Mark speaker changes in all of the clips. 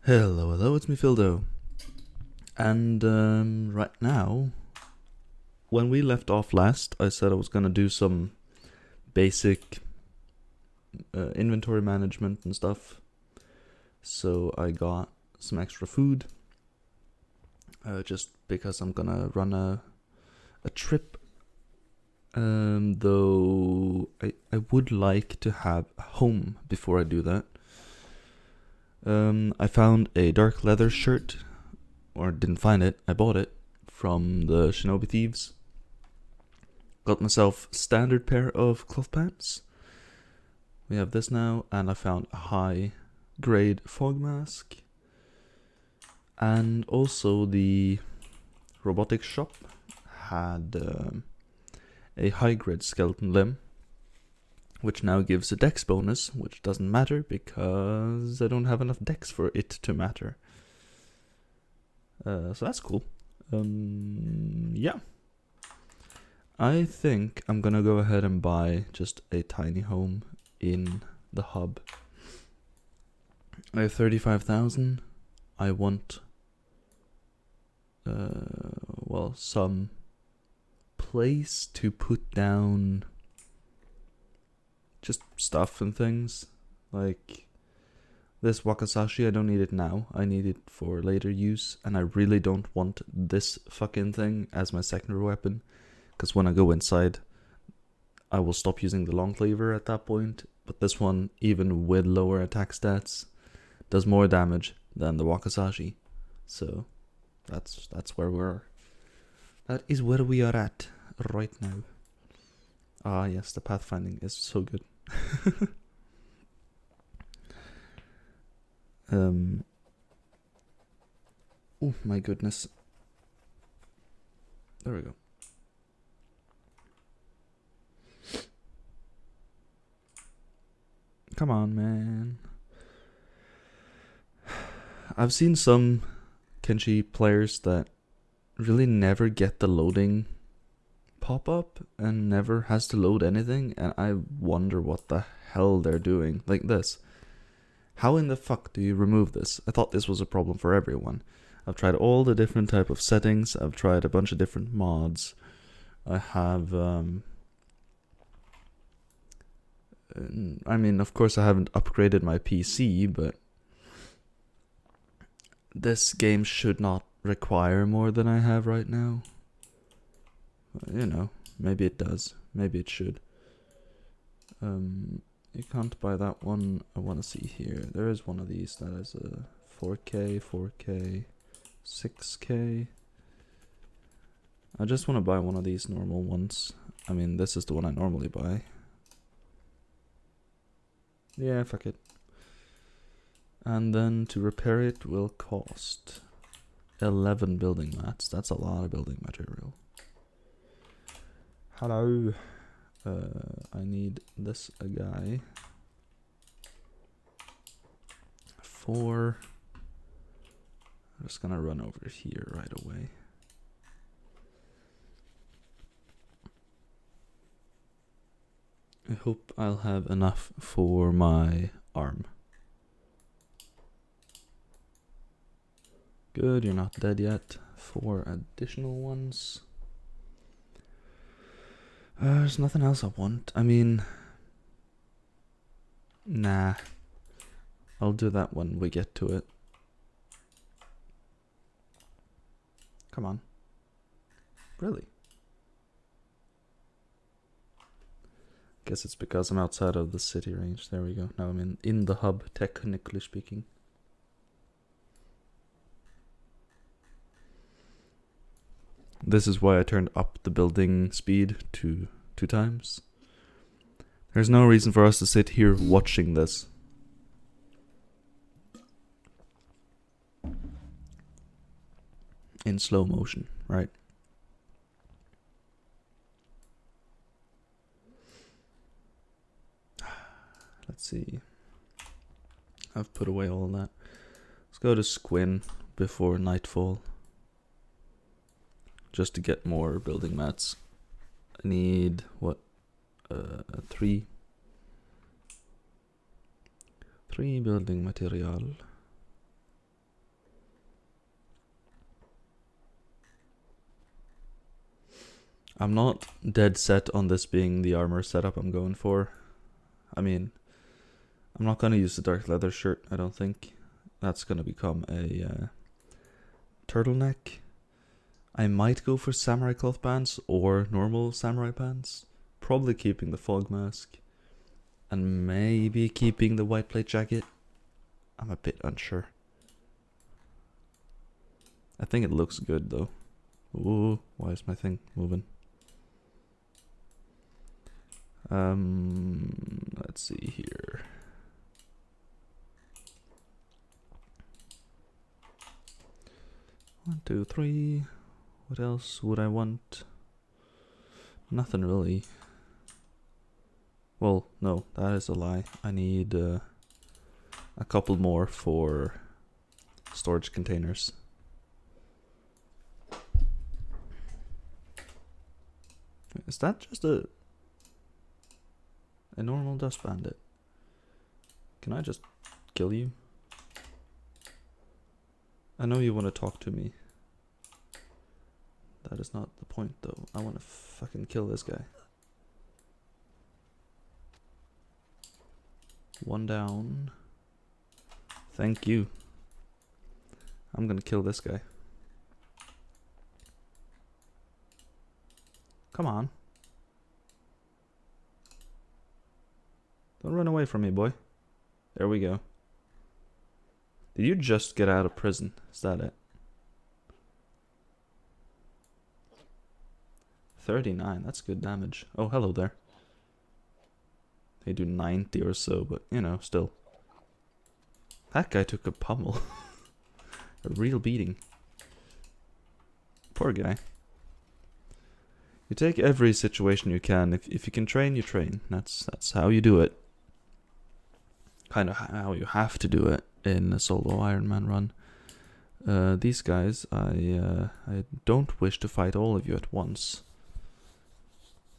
Speaker 1: Hello, it's me, Fildo. And right now, when we left off last, I said I was gonna do some basic inventory management and stuff. So I got some extra food, just because I'm gonna run a trip. Though I would like to have a home before I do that. I found a dark leather shirt, or didn't find it, I bought it from the Shinobi Thieves. Got myself a standard pair of cloth pants. We have this now, and I found a high grade fog mask. And also the robotics shop had a high grade skeleton limb, which now gives a dex bonus, which doesn't matter because I don't have enough dex for it to matter. So that's cool. Yeah. I think I'm gonna go ahead and buy just a tiny home in the hub. I have 35,000. I want, some place to put down just stuff and things. Like this wakizashi, I don't need it now. I need it for later use, and I really don't want this fucking thing as my secondary weapon. Because when I go inside, I will stop using the long cleaver at that point. But this one, even with lower attack stats, does more damage than the wakizashi. So that's where that is where we are at right now. Ah, yes, the pathfinding is so good. Oh my goodness. There we go. Come on, man. I've seen some Kenshi players that really never get the loading pop up and never has to load anything, and I wonder what the hell they're doing. Like this. How in the fuck do you remove this? I thought this was a problem for everyone. I've tried all the different type of settings. I've tried a bunch of different mods. I have I mean, of course I haven't upgraded my PC, but this game should not require more than I have right now. You know, maybe it does. Maybe it should. You can't buy that one. I want to see here. There is one of these that is a 4K, 4K, 6K. I just want to buy one of these normal ones. I mean, this is the one I normally buy. Yeah, fuck it. And then to repair it will cost 11 building mats. That's a lot of building material. Hello. I need this a guy. 4. I'm just gonna run over here right away. I hope I'll have enough for my arm. Good, you're not dead yet. 4 additional ones. There's nothing else I want. I mean, nah. I'll do that when we get to it. Come on. Really? Guess it's because I'm outside of the city range. There we go. Now I'm in the hub, technically speaking. This is why I turned up the building speed to 2 times. There's no reason for us to sit here watching this. In slow motion, right? Let's see. I've put away all that. Let's go to Squin before nightfall. Just to get more building mats. I need, 3? 3 building material. I'm not dead set on this being the armor setup I'm going for. I mean, I'm not going to use the dark leather shirt, I don't think. That's going to become a turtleneck. I might go for samurai cloth pants or normal samurai pants. Probably keeping the fog mask. And maybe keeping the white plate jacket. I'm a bit unsure. I think it looks good though. Ooh, why is my thing moving? Let's see here. One, two, three. What else would I want? Nothing really. Well, no, that is a lie. I need a couple more for storage containers. Is that just a normal dust bandit? Can I just kill you? I know you want to talk to me. That is not the point though. I want to fucking kill this guy. One down. Thank you. I'm gonna kill this guy. Come on. Don't run away from me, boy. There we go. Did you just get out of prison? Is that it? 39, that's good damage. Oh, hello there. They do 90 or so, but, you know, still. That guy took a pummel. A real beating. Poor guy. You take every situation you can. If you can train, you train. That's how you do it. Kind of how you have to do it in a solo Ironman run. These guys, I don't wish to fight all of you at once.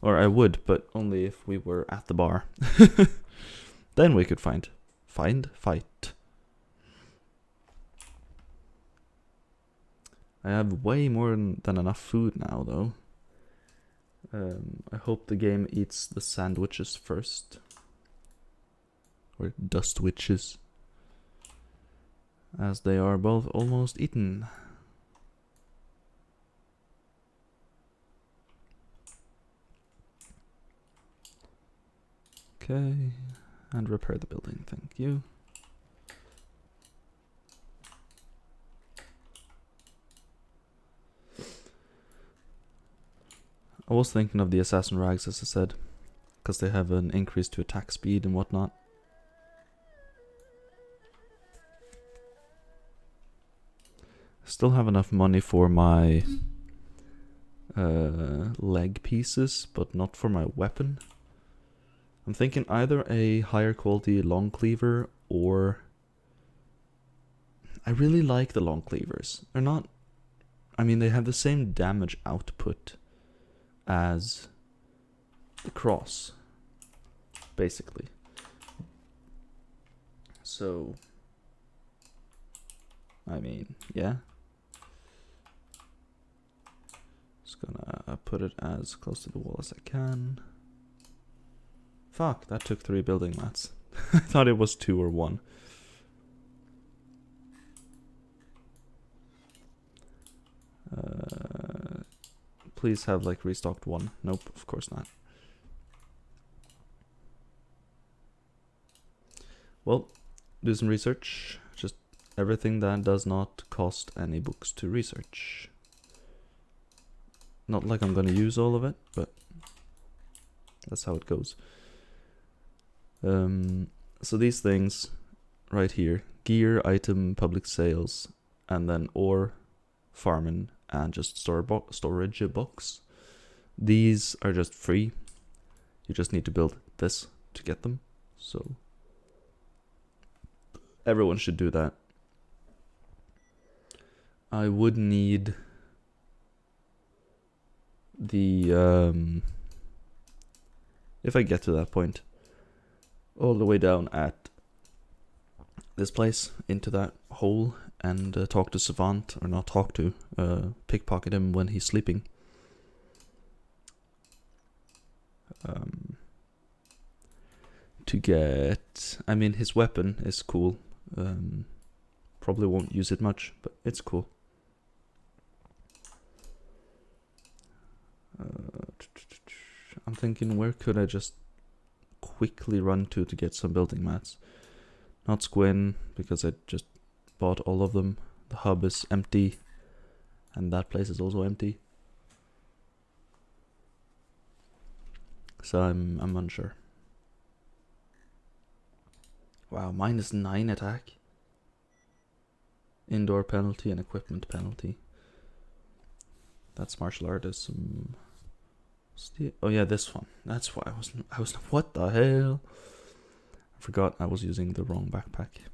Speaker 1: Or I would, but only if we were at the bar. Then we could fight. I have way more than enough food now, though. I hope the game eats the sandwiches first. Or dust witches. As they are both almost eaten. Okay, and repair the building, thank you. I was thinking of the assassin rags, as I said, because they have an increase to attack speed and whatnot. I still have enough money for my leg pieces, but not for my weapon. I'm thinking either a higher quality long cleaver or... I really like the long cleavers. They're not... I mean, they have the same damage output as the cross, basically. So... I mean, yeah. Just gonna put it as close to the wall as I can. Fuck, that took 3 building mats. I thought it was 2 or 1. Please have like restocked 1. Nope, of course not. Well, do some research. Just everything that does not cost any books to research. Not like I'm gonna use all of it, but that's how it goes. So these things right here, gear, item, public sales, and then ore, farming, and just storage a box. These are just free. You just need to build this to get them. So everyone should do that. I would need the if I get to that point, all the way down at this place into that hole and talk to Savant, or not talk to, pickpocket him when he's sleeping. to get. I mean, his weapon is cool. Probably won't use it much, but it's cool. I'm thinking, where could I just quickly run to get some building mats? Not Squin, because I just bought all of them. The hub is empty, and that place is also empty. So I'm unsure. Wow, -9 attack. Indoor penalty and equipment penalty. That's martial artism. Oh yeah, this one. That's why I was. What the hell? I forgot I was using the wrong backpack.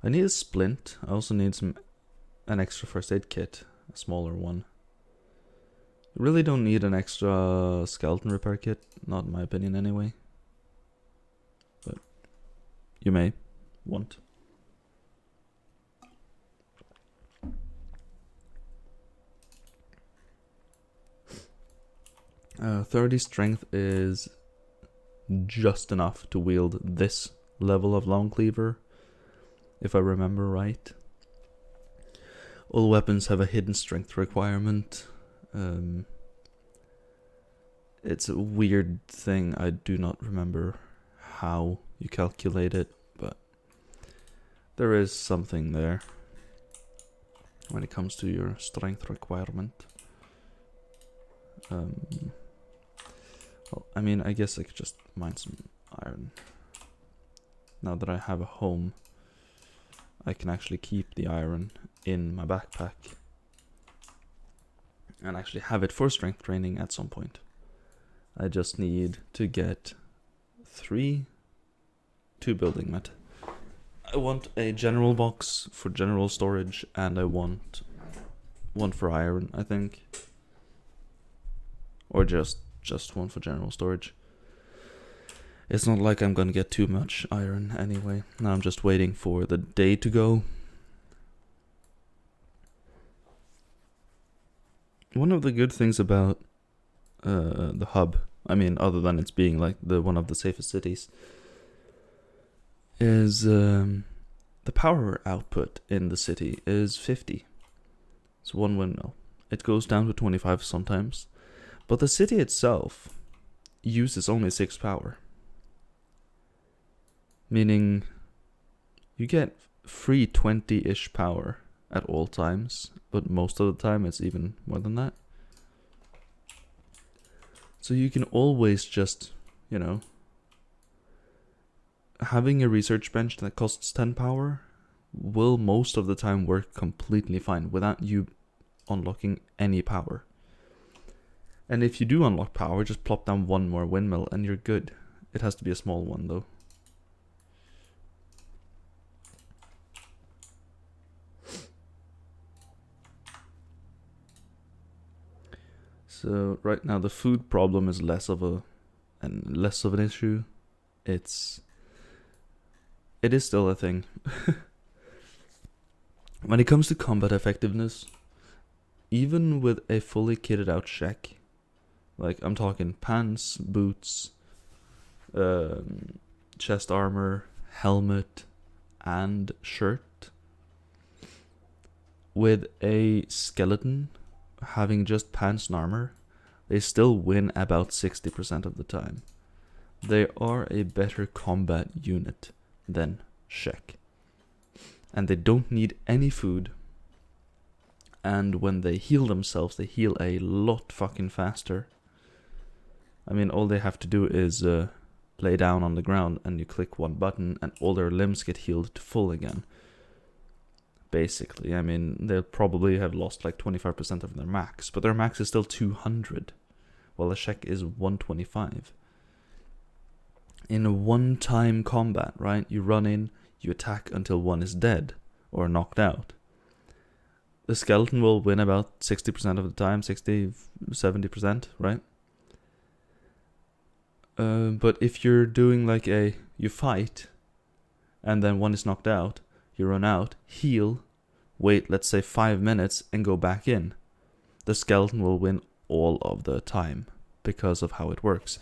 Speaker 1: I need a splint. I also need an extra first aid kit, a smaller one. You really don't need an extra skeleton repair kit, not in my opinion anyway. But you may want. 30 strength is just enough to wield this level of long cleaver, if I remember right. All weapons have a hidden strength requirement. It's a weird thing. I do not remember how you calculate it, but there is something there when it comes to your strength requirement. Well, I mean, I guess I could just mine some iron. Now that I have a home, I can actually keep the iron in my backpack and actually have it for strength training at some point. I just need to get 2 building mat. I want a general box for general storage, and I want one for iron, I think. Or just one for general storage. It's not like I'm gonna get too much iron anyway. Now I'm just waiting for the day to go. One of the good things about the hub, I mean, other than it's being like one of the safest cities, is the power output in the city is 50. It's one windmill. It goes down to 25 sometimes. But the city itself uses only 6 power. Meaning you get free 20-ish power at all times, but most of the time it's even more than that. So you can always just, having a research bench that costs 10 power will most of the time work completely fine without you unlocking any power. And if you do unlock power, just plop down one more windmill and you're good. It has to be a small one though. So right now the food problem is less of an issue. It is still a thing. When it comes to combat effectiveness, even with a fully kitted out shack, like I'm talking pants, boots, chest armor, helmet, and shirt, with a skeleton having just pants and armor, they still win about 60% of the time. They are a better combat unit than Shek. And they don't need any food. And when they heal themselves, they heal a lot fucking faster. I mean, all they have to do is lay down on the ground and you click one button and all their limbs get healed to full again. Basically, I mean, they'll probably have lost like 25% of their max, but their max is still 200, while a Shek is 125. In a one-time combat, right, you run in, you attack until one is dead or knocked out. The skeleton will win about 60% of the time, 60-70%, right? But if you're doing like you fight, and then one is knocked out, you run out, heal, wait, let's say 5 minutes and go back in, the skeleton will win all of the time because of how it works.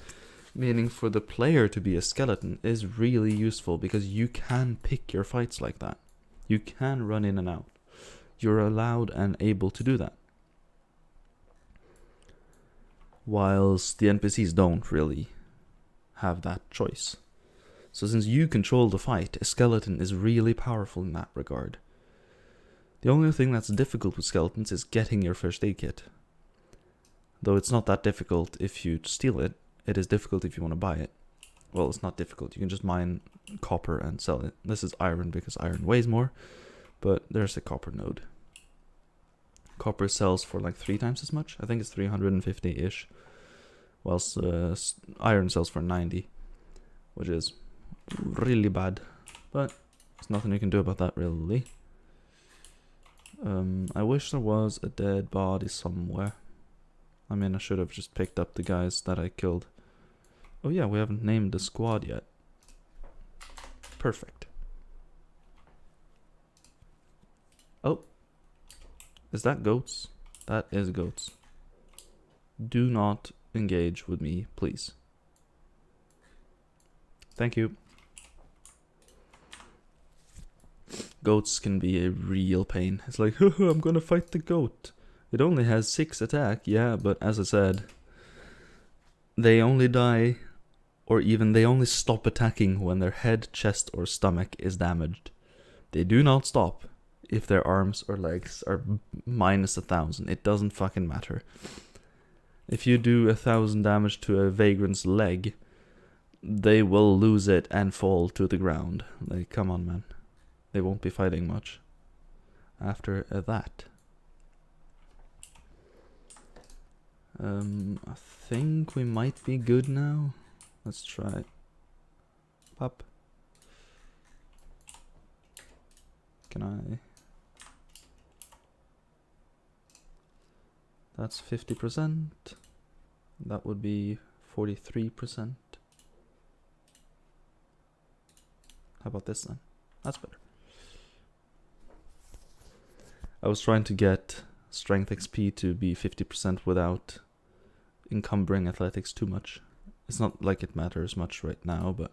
Speaker 1: Meaning for the player to be a skeleton is really useful because you can pick your fights like that. You can run in and out. You're allowed and able to do that. Whilst the NPCs don't really have that choice. So since you control the fight, a skeleton is really powerful in that regard. The only thing that's difficult with skeletons is getting your first aid kit. Though it's not that difficult if you steal it, it is difficult if you want to buy it. Well, it's not difficult, you can just mine copper and sell it. This is iron because iron weighs more, but there's a copper node. Copper sells for like 3 times as much, I think it's 350-ish, whilst iron sells for 90, which is really bad, but there's nothing you can do about that really. I wish there was a dead body somewhere. I mean, I should have just picked up the guys that I killed. Oh yeah, we haven't named the squad yet. Perfect. Oh, is that goats? That is goats. Do not engage with me, please. Thank you. Goats can be a real pain. It's like, I'm gonna fight the goat. It only has 6 attack, yeah, but as I said, they only die, or even they only stop attacking when their head, chest, or stomach is damaged. They do not stop if their arms or legs are minus 1,000. It doesn't fucking matter. If you do 1,000 damage to a vagrant's leg, they will lose it and fall to the ground. Like, come on, man. They won't be fighting much after that. I think we might be good now. Let's try. Pop. Can I? That's 50%. That would be 43%. How about this then? That's better. I was trying to get strength XP to be 50% without encumbering athletics too much. It's not like it matters much right now, but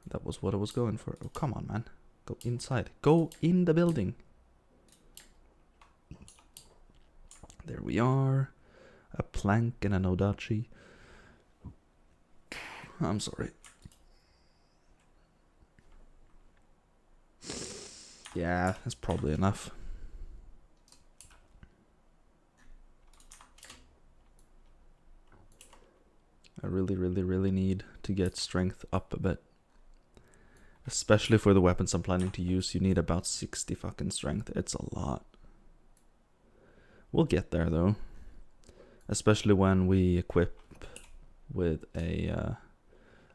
Speaker 1: that was what I was going for. Oh, come on, man. Go inside. Go in the building. There we are. A plank and an odachi. I'm sorry. Yeah, that's probably enough. I really need to get strength up a bit. Especially for the weapons I'm planning to use, you need about 60 fucking strength. It's a lot. We'll get there though. Especially when we equip with a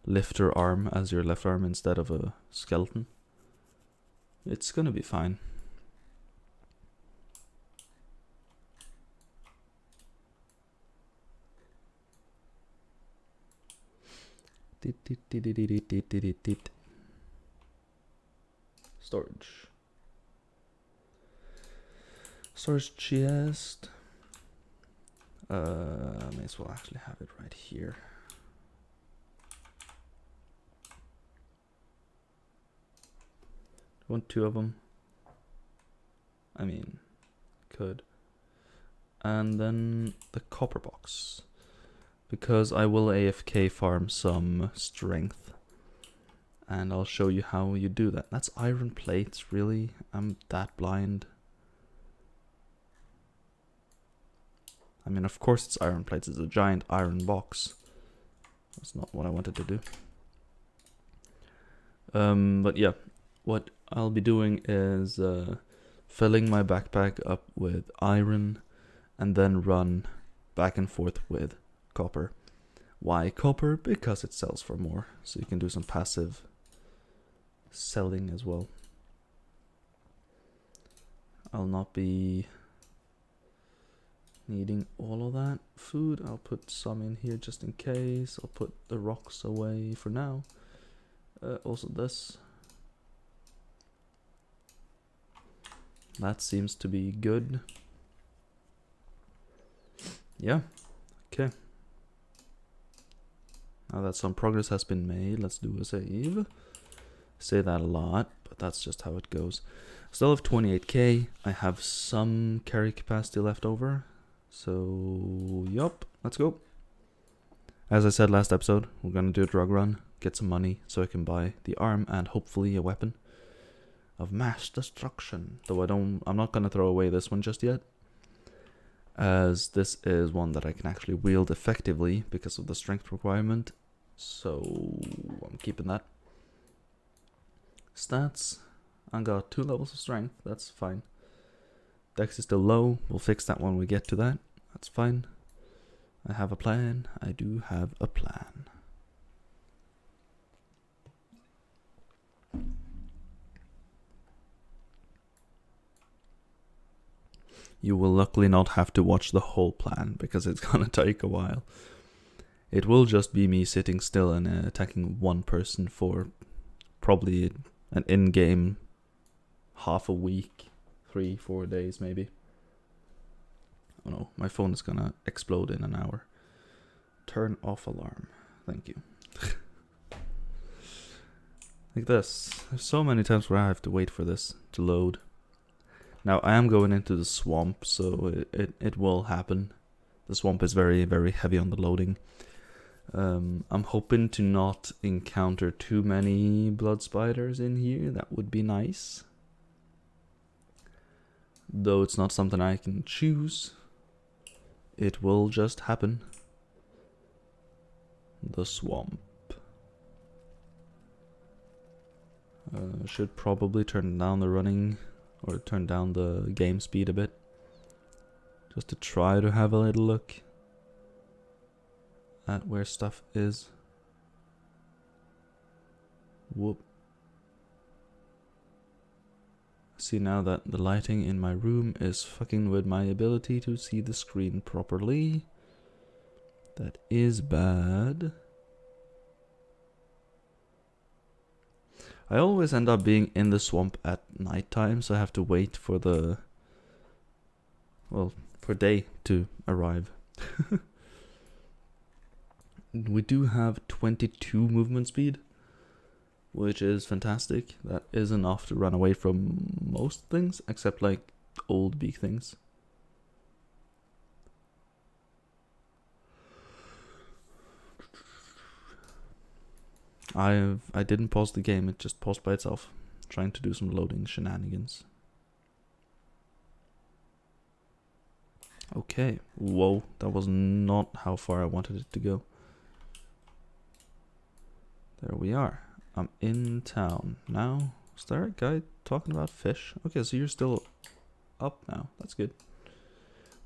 Speaker 1: lifter arm as your left arm instead of a skeleton. It's gonna be fine. Storage. Storage chest. May as well actually have it right here. Want 2 of them? I mean, could. And then the copper box. Because I will AFK farm some strength. And I'll show you how you do that. That's iron plates, really? I'm that blind. I mean, of course it's iron plates. It's a giant iron box. That's not what I wanted to do. But yeah, what I'll be doing is filling my backpack up with iron and then run back and forth with copper. Why copper? Because it sells for more, so you can do some passive selling as well. I'll not be needing all of that food. I'll put some in here just in case. I'll put the rocks away for now. Also this. That seems to be good. Yeah, okay. Now that some progress has been made, let's do a save. Say that a lot, but that's just how it goes. Still have 28k. I have some carry capacity left over. So, yup, let's go. As I said last episode, we're gonna do a drug run, get some money so I can buy the arm and hopefully a weapon of mass destruction. Though I'm not gonna throw away this one just yet, as this is one that I can actually wield effectively because of the strength requirement. So I'm keeping that. Stats, I got 2 levels of strength, that's fine. Dex is still low, we'll fix that when we get to that, that's fine. I have a plan, I do have a plan. You will luckily not have to watch the whole plan, because it's gonna take a while. It will just be me sitting still and attacking one person for probably an in-game half a week, 3-4 days maybe. Oh no, my phone is gonna explode in an hour. Turn off alarm. Thank you. Like this. There's so many times where I have to wait for this to load. Now I am going into the swamp, so it will happen. The swamp is very, very heavy on the loading. I'm hoping to not encounter too many blood spiders in here. That would be nice. Though it's not something I can choose. It will just happen. The swamp. Should probably turn down the running, or turn down the game speed a bit. Just to try to have a little look at where stuff is. Whoop. See now that the lighting in my room is fucking with my ability to see the screen properly. That is bad. I always end up being in the swamp at nighttime, so I have to wait for for day to arrive. We do have 22 movement speed, which is fantastic. That is enough to run away from most things, except like old big things. I didn't pause the game, it just paused by itself, trying to do some loading shenanigans. Okay, whoa, that was not how far I wanted it to go. There we are. I'm in town now. Is there a guy talking about fish? Okay, so you're still up now. That's good.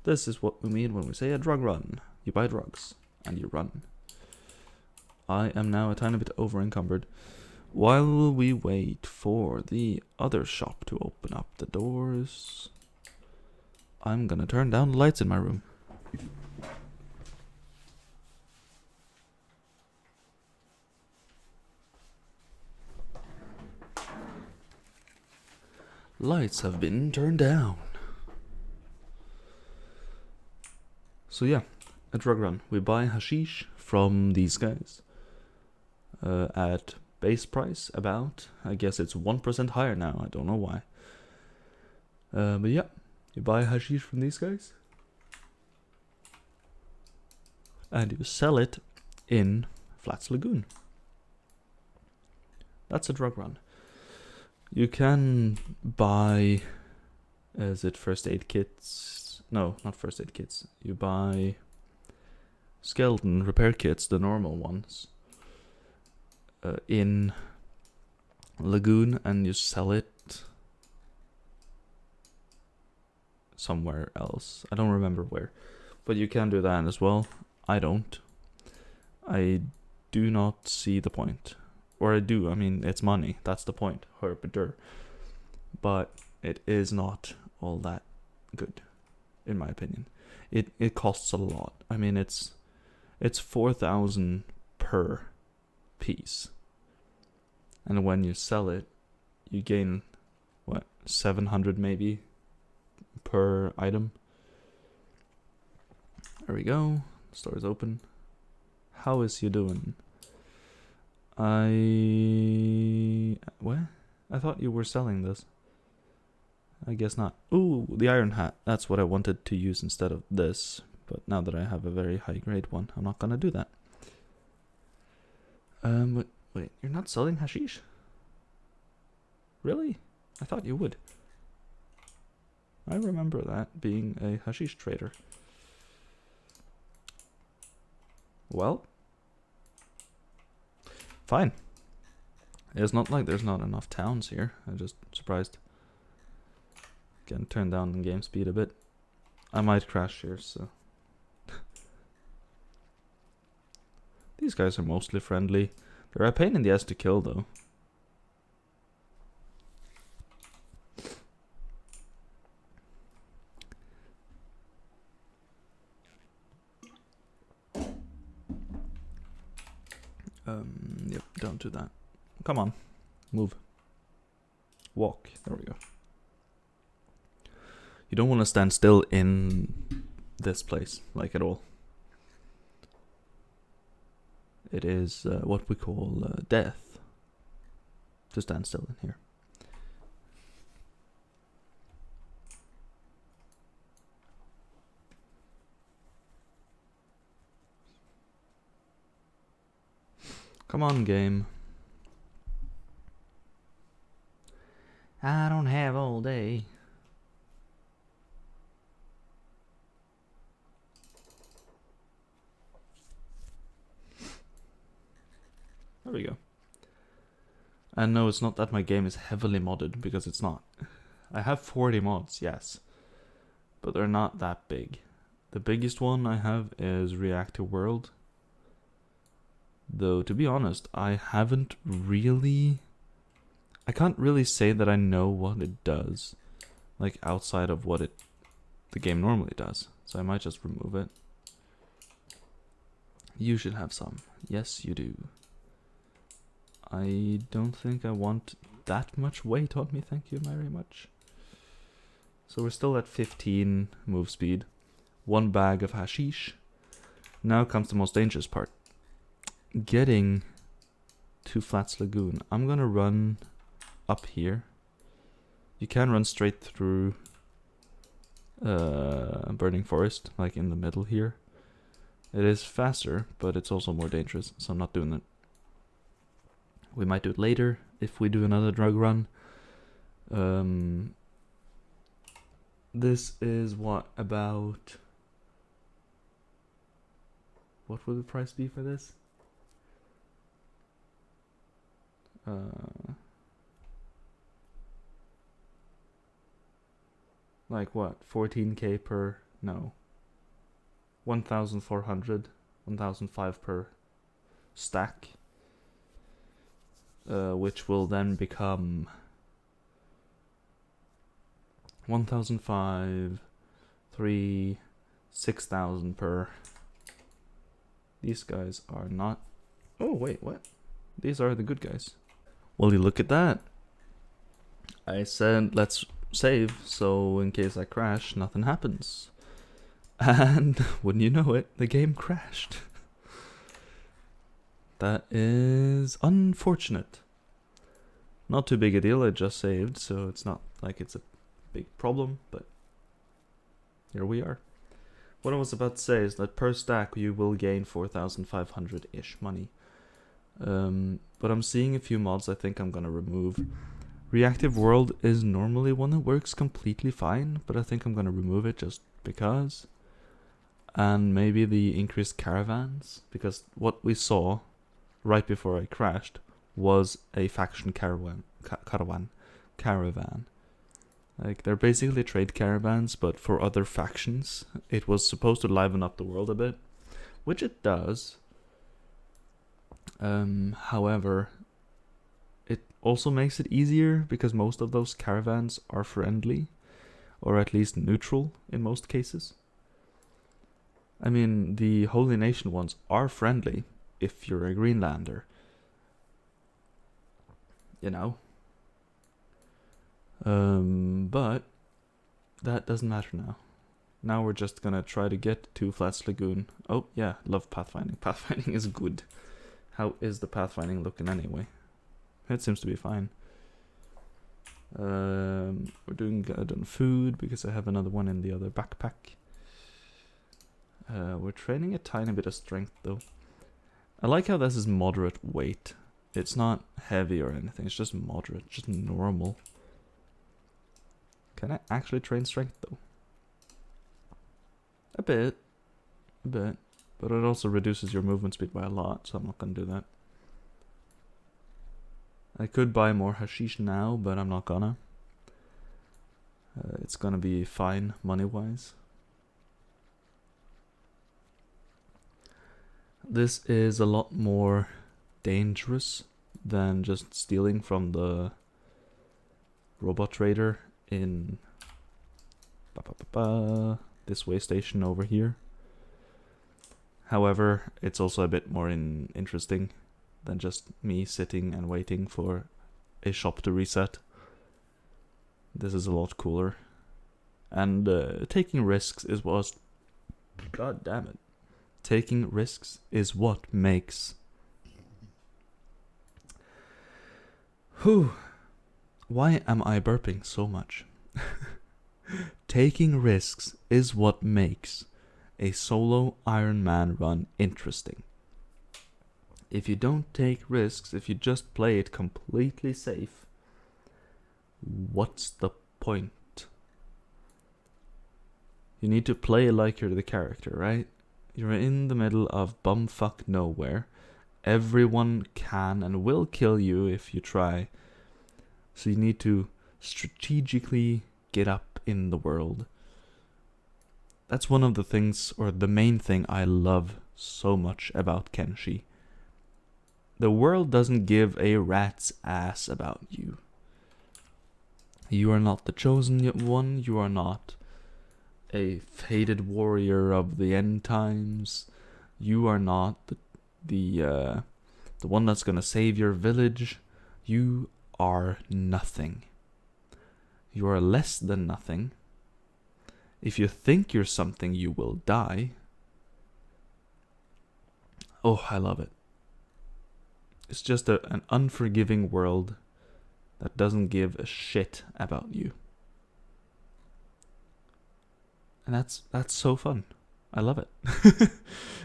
Speaker 1: This is what we mean when we say a drug run. You buy drugs and you run. I am now a tiny bit over encumbered. While we wait for the other shop to open up the doors, I'm gonna turn down the lights in my room. Lights have been turned down. So yeah, a drug run. We buy hashish from these guys at base price about. I guess it's 1% higher now. I don't know why. But yeah, you buy hashish from these guys and you sell it in Flats Lagoon. That's a drug run. You can buy, is it first aid kits? No, not first aid kits. You buy skeleton repair kits, the normal ones, in Lagoon, and you sell it somewhere else. I don't remember where, but you can do that as well. I don't. I do not see the point. Or I do, I mean, it's money. That's the point. Herbider. But it is not all that good, in my opinion. It costs a lot. I mean, it's 4,000 per piece. And when you sell it, you gain, what, 700 maybe per item. There we go. Store is open. How is you doing? What? I thought you were selling this. I guess not. Ooh, the iron hat. That's what I wanted to use instead of this. But now that I have a very high grade one, I'm not gonna do that. Wait, you're not selling hashish? Really? I thought you would. I remember that being a hashish trader. Well, fine. It's not like there's not enough towns here. I'm just surprised. Getting turned down in game speed a bit. I might crash here, so. These guys are mostly friendly. They're a pain in the ass to kill, though. Yep, don't do that. Come on. Move. Walk. There we go. You don't want to stand still in this place, like at all. It is what we call death to stand still in here. Come on, game. I don't have all day. There we go. And no, it's not that my game is heavily modded, because it's not. I have 40 mods, yes. But they're not that big. The biggest one I have is Reactive World. Though, to be honest, I haven't really... I can't really say that I know what it does. Like, outside of what the game normally does. So I might just remove it. You should have some. Yes, you do. I don't think I want that much weight on me, thank you very much. So we're still at 15 move speed. 1 bag of hashish. Now comes the most dangerous part. Getting to Flats Lagoon. I'm gonna run up here. You can run straight through Burning Forest, like in the middle here. It is faster, but it's also more dangerous, so I'm not doing it. We might do it later if we do another drug run. This is what, about... What would the price be for this? Like what? 14k per... No. 1,400. 1,005 per stack. Which will then become 1,005, 3, 6,000 per. These guys are not... Oh, wait, what? These are the good guys. Well, you look at that. I said, let's save, so in case I crash, nothing happens. And wouldn't you know it, the game crashed. That is unfortunate. Not too big a deal, I just saved, so it's not like it's a big problem, but here we are. What I was about to say is that per stack you will gain 4,500-ish money. But I'm seeing a few mods I think I'm gonna remove. Reactive World is normally one that works completely fine, but I think I'm gonna remove it just because. And maybe the increased caravans, because what we saw right before I crashed was a faction caravan. Like, they're basically trade caravans, but for other factions. It was supposed to liven up the world a bit, which it does. However, it also makes it easier because most of those caravans are friendly, or at least neutral in most cases. I mean, the Holy Nation ones are friendly if you're a Greenlander. You know? But that doesn't matter now. Now we're just gonna try to get to Flats Lagoon. Oh, yeah, love pathfinding. Pathfinding is good. How is the pathfinding looking anyway? It seems to be fine. We're doing good on food because I have another one in the other backpack. We're training a tiny bit of strength though. I like how this is moderate weight. It's not heavy or anything, it's just moderate, just normal. Can I actually train strength though? A bit. But it also reduces your movement speed by a lot, so I'm not gonna do that. I could buy more hashish now, but I'm not gonna. It's gonna be fine money-wise. This is a lot more dangerous than just stealing from the robot trader in this way station over here. However, it's also a bit more interesting than just me sitting and waiting for a shop to reset. This is a lot cooler. And taking risks is what... God damn it. Taking risks is what makes... Whew. Why am I burping so much? Taking risks is what makes a solo Ironman run interesting. If you don't take risks, if you just play it completely safe, what's the point? You need to play like you're the character, right? You're in the middle of bumfuck nowhere. Everyone can and will kill you if you try. So you need to strategically get up in the world. That's one of the things, or the main thing I love so much about Kenshi. The world doesn't give a rat's ass about you. You are not the chosen one, you are not a fated warrior of the end times. You are not the one that's gonna save your village. You are nothing. You are less than nothing. If you think you're something, you will die. Oh, I love it. It's just an unforgiving world that doesn't give a shit about you. And that's so fun. I love it.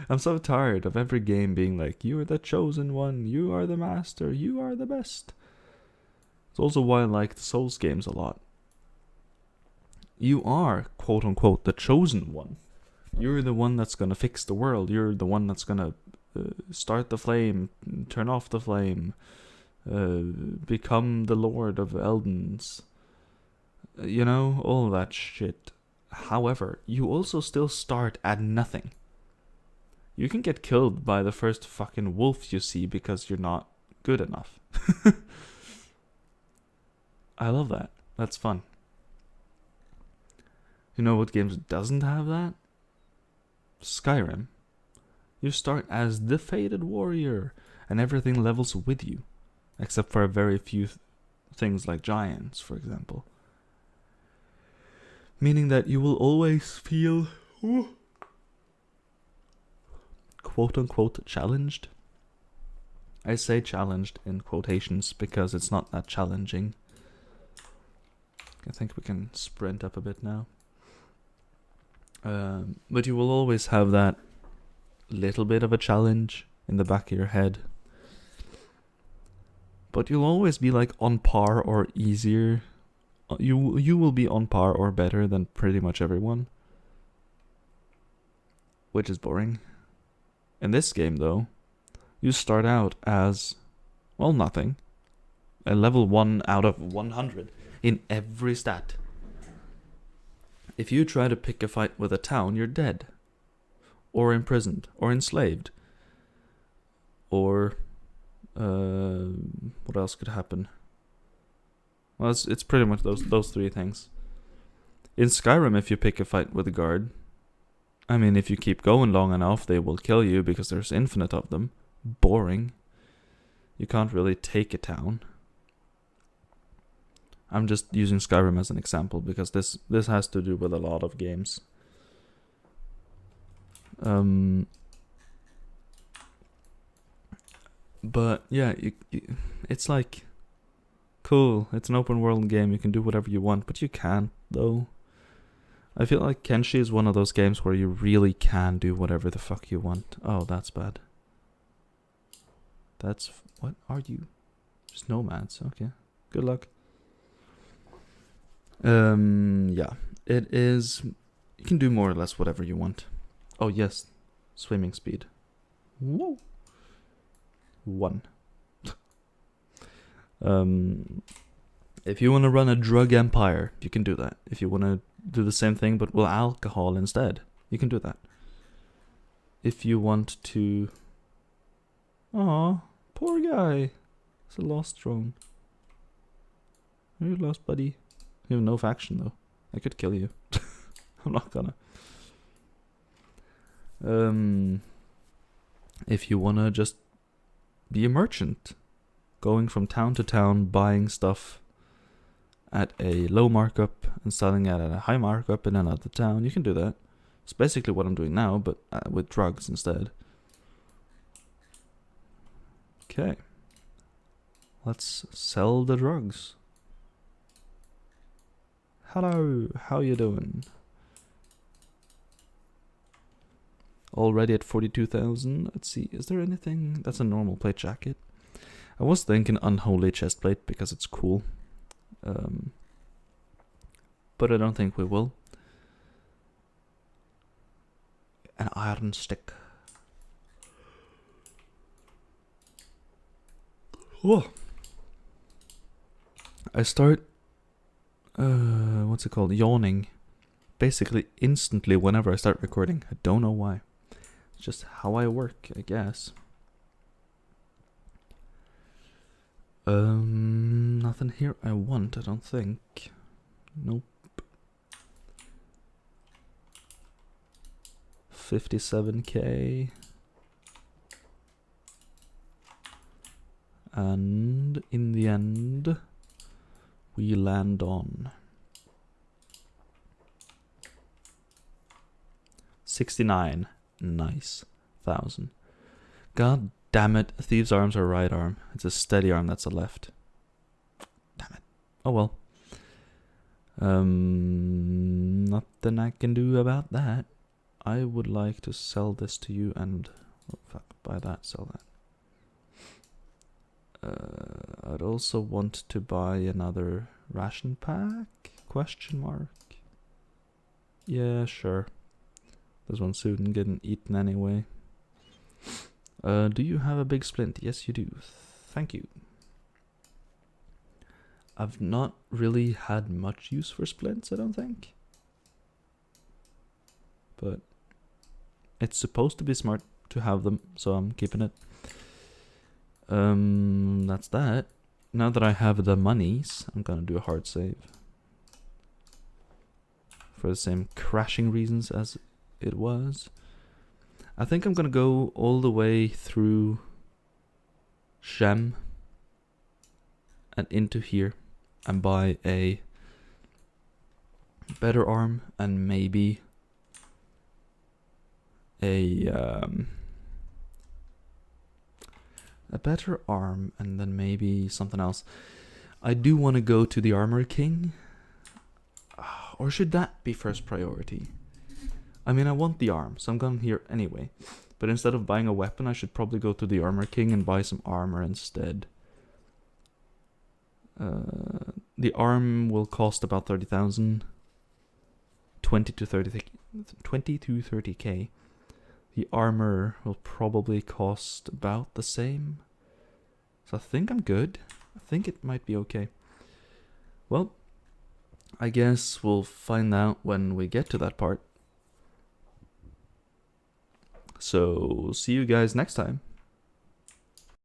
Speaker 1: I'm so tired of every game being like, you are the chosen one, you are the master, you are the best. It's also why I like the Souls games a lot. You are, quote unquote, the chosen one. You're the one that's gonna fix the world. You're the one that's gonna start the flame, turn off the flame, become the Lord of Eldens. You know, all that shit. However, you also still start at nothing. You can get killed by the first fucking wolf you see because you're not good enough. I love that. That's fun. You know what games doesn't have that? Skyrim. You start as the fated warrior, and everything levels with you, except for a very few things like giants, for example. Meaning that you will always feel quote unquote challenged. I say challenged in quotations because it's not that challenging. I think we can sprint up a bit now. But you will always have that little bit of a challenge in the back of your head. But you'll always be like on par or easier. You will be on par or better than pretty much everyone. Which is boring. In this game though, you start out as, well, nothing. A level 1 out of 100 in every stat. If you try to pick a fight with a town, you're dead. Or imprisoned. Or enslaved. Or... what else could happen? Well, it's pretty much those three things. In Skyrim, if you pick a fight with a guard, I mean, if you keep going long enough, they will kill you because there's infinite of them. Boring. You can't really take a town. I'm just using Skyrim as an example because this has to do with a lot of games. But yeah, it's like cool. It's an open world game. You can do whatever you want, but you can't though. I feel like Kenshi is one of those games where you really can do whatever the fuck you want. Oh, that's bad. What are you? Just nomads. Okay. Good luck. Yeah. It is. You can do more or less whatever you want. Oh yes, swimming speed. Whoa. 1. If you want to run a drug empire, you can do that. If you want to do the same thing but with alcohol instead, you can do that. If you want to... Aw, poor guy. It's a lost drone. Are you lost, buddy? You have no faction, though. I could kill you. I'm not gonna. If you want to just be a merchant, going from town to town, buying stuff at a low markup and selling it at a high markup in another town, you can do that. It's basically what I'm doing now, but with drugs instead. Okay. Let's sell the drugs. Hello, how you doing? Already at 42,000. Let's see, is there anything? That's a normal plate jacket. I was thinking unholy chest plate because it's cool. But I don't think we will. An iron stick. Whoa. I start, what's it called? Yawning. Basically instantly whenever I start recording. I don't know why. It's just how I work, I guess. Nothing here I want, I don't think. Nope. 57k. And in the end, we land on 69. Nice. 1,000. God damn it. Thieves' arms are right arm. It's a steady arm that's a left. Damn it. Oh well. Nothing I can do about that. I would like to sell this to you and... Oh, fuck. Buy that, sell that. I'd also want to buy another ration pack? Question mark. Yeah, sure. This one's soon getting eaten anyway. Do you have a big splint? Yes, you do. Thank you. I've not really had much use for splints, I don't think. But it's supposed to be smart to have them, so I'm keeping it. That's that. Now that I have the monies, I'm gonna do a hard save. For the same crashing reasons as it was. I think I'm gonna go all the way through Shem and into here and buy a better arm and maybe a better arm and then maybe something else. I do want to go to the Armor King. Or should that be first priority? I mean, I want the arm, so I'm going here anyway. But instead of buying a weapon, I should probably go to the Armor King and buy some armor instead. The arm will cost about 30,000. 20 to 30k. The armor will probably cost about the same. So I think I'm good. I think it might be okay. Well, I guess we'll find out when we get to that part. So, see you guys next time.